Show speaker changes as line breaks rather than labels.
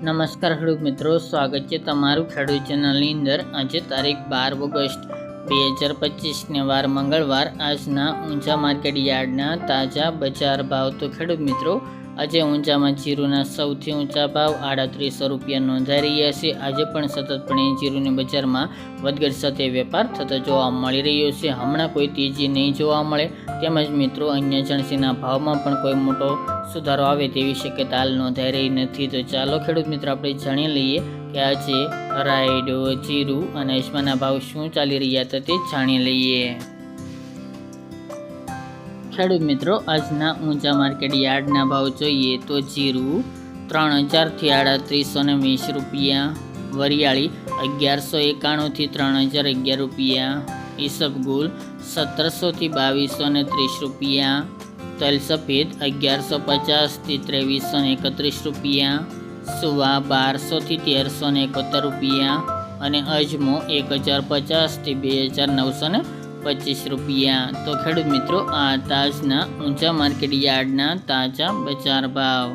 નમસ્કાર ખેડૂત મિત્રો, સ્વાગત છે તમારું ખેડૂત ચેનલની અંદર। આજે તારીખ 12 ઓગસ્ટ 2025 ને વાર મંગળવાર। આજના ઊંચા માર્કેટ યાર્ડના તાજા બજાર ભાવ। તો ખેડૂત મિત્રો, આજે ઊંચામાં જીરુના સૌથી ઊંચા ભાવ 3800 રૂપિયા નોંધાઈ રહ્યા છે। આજે પણ સતતપણે જીરુની બજારમાં વધઘટ સાથે વેપાર થતો જોવા મળી રહ્યો છે। હમણાં કોઈ તેજી નહીં જોવા મળે, તેમજ મિત્રો અન્ય જણસીના ભાવમાં પણ કોઈ મોટો સુધારો આવે તેવી શક્યતા હાલ નોંધાઈ રહી નથી। તો ચાલો ખેડૂત મિત્રો, આપણે જાણી લઈએ કે આજે રાયડો, જીરું અને અજમાના ભાવ શું ચાલી રહ્યા હતા તે જાણી લઈએ। ખેડૂત મિત્રો, આજના ઊંચા માર્કેટ યાર્ડના ભાવ જોઈએ તો જીરું 3000 થી 3820 રૂપિયા, વરિયાળી 1191 થી 3011 રૂપિયા, ઈસબગુલ 1700 થી 2230 રૂપિયા, તલ સફેદ 1150 થી 2331 રૂપિયા, સુવા 1200 થી 1371 રૂપિયા અને અજમો 1050 થી 2925 રૂપિયા। તો ખેડૂત મિત્રો, આ તાજના ઊંચા માર્કેટ યાર્ડના તાજા બજાર ભાવ।